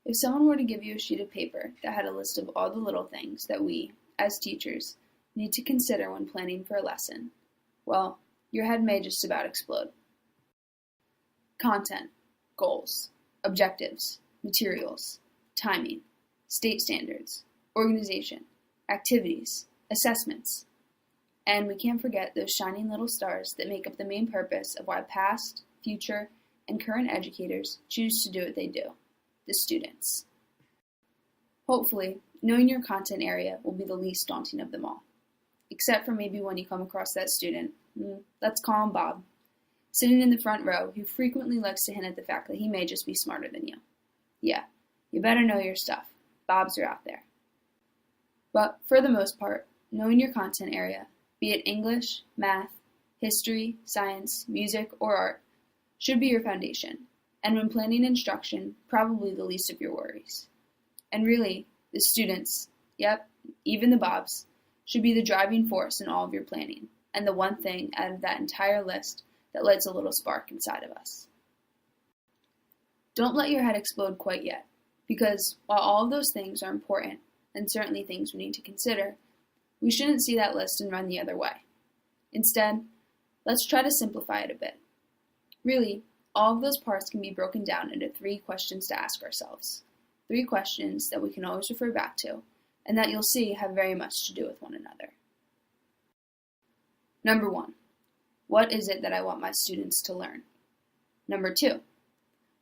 If someone were to give you a sheet of paper that had a list of all the little things that we, as teachers, need to consider when planning for a lesson, well, your head may just about explode. Content, goals, objectives, materials, timing, state standards, organization, activities, assessments. And we can't forget those shining little stars that make up the main purpose of why past, future, and current educators choose to do what they do, the students. Hopefully, knowing your content area will be the least daunting of them all. Except for maybe when you come across that student, let's call him Bob, sitting in the front row who frequently likes to hint at the fact that he may just be smarter than you. Yeah, you better know your stuff. Bobs are out there. But for the most part, knowing your content area, be it English, math, history, science, music, or art, should be your foundation, and when planning instruction, probably the least of your worries. And really, the students, yep, even the Bobs, should be the driving force in all of your planning, and the one thing out of that entire list that lights a little spark inside of us. Don't let your head explode quite yet, because while all of those things are important, and certainly things we need to consider, we shouldn't see that list and run the other way. Instead, let's try to simplify it a bit. Really, all of those parts can be broken down into 3 questions to ask ourselves. 3 questions that we can always refer back to, and that you'll see have very much to do with one another. Number 1, what is it that I want my students to learn? Number 2,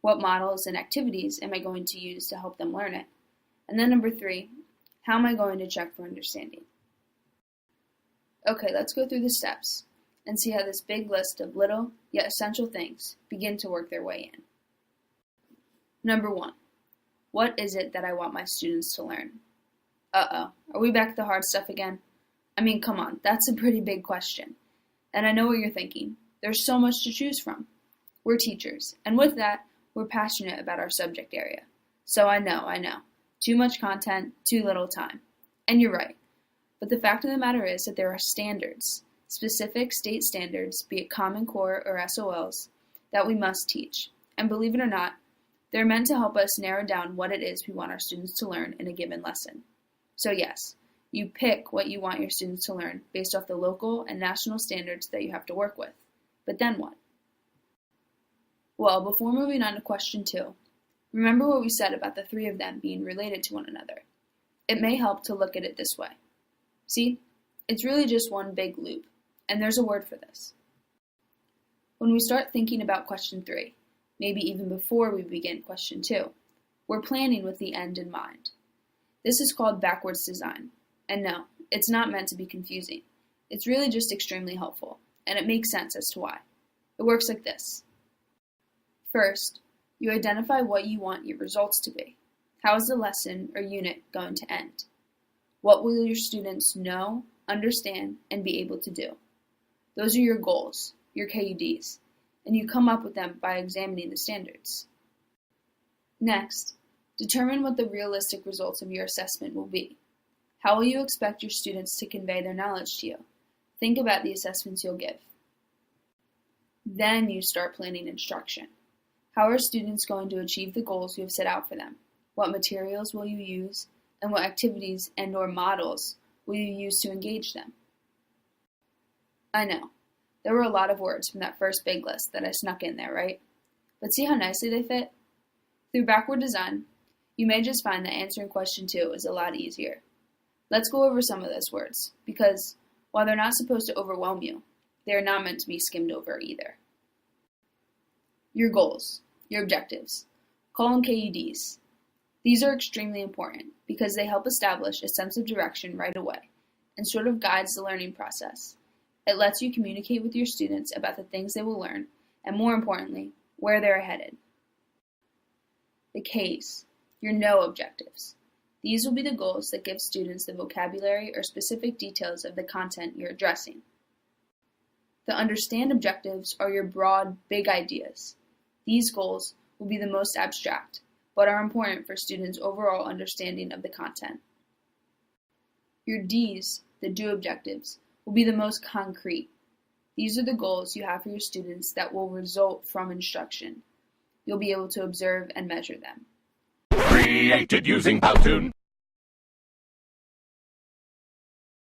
what models and activities am I going to use to help them learn it? And then number 3, how am I going to check for understanding? Okay, let's go through the steps and see how this big list of little yet essential things begin to work their way in. Number 1, what is it that I want my students to learn? Are we back to the hard stuff again? I mean, come on, that's a pretty big question. And I know what you're thinking. There's so much to choose from. We're teachers, and with that, we're passionate about our subject area. So I know. Too much content, too little time. And you're right. But the fact of the matter is that there are standards, specific state standards, be it Common Core or SOLs, that we must teach. And believe it or not, they're meant to help us narrow down what it is we want our students to learn in a given lesson. So yes, you pick what you want your students to learn based off the local and national standards that you have to work with. But then what? Well, before moving on to question 2, remember what we said about the 3 of them being related to one another. It may help to look at it this way. See, it's really just one big loop, and there's a word for this. When we start thinking about question 3, maybe even before we begin question 2, we're planning with the end in mind. This is called backwards design, and no, it's not meant to be confusing. It's really just extremely helpful, and it makes sense as to why. It works like this. First, you identify what you want your results to be. How is the lesson or unit going to end? What will your students know, understand, and be able to do? Those are your goals, your KUDs, and you come up with them by examining the standards. Next, determine what the realistic results of your assessment will be. How will you expect your students to convey their knowledge to you? Think about the assessments you'll give. Then you start planning instruction. How are students going to achieve the goals you have set out for them? What materials will you use? And what activities and/or models will you use to engage them? I know, there were a lot of words from that first big list that I snuck in there, right? But see how nicely they fit? Through backward design, you may just find that answering question 2 is a lot easier. Let's go over some of those words, because while they're not supposed to overwhelm you, they are not meant to be skimmed over either. Your goals, your objectives, call them KUDs. These are extremely important because they help establish a sense of direction right away and sort of guides the learning process. It lets you communicate with your students about the things they will learn and, more importantly, where they're headed. The Ks, your know objectives. These will be the goals that give students the vocabulary or specific details of the content you're addressing. The understand objectives are your broad, big ideas. These goals will be the most abstract, but are important for students' overall understanding of the content. Your Ds, the do objectives, will be the most concrete. These are the goals you have for your students that will result from instruction. You'll be able to observe and measure them. created using Powtoon.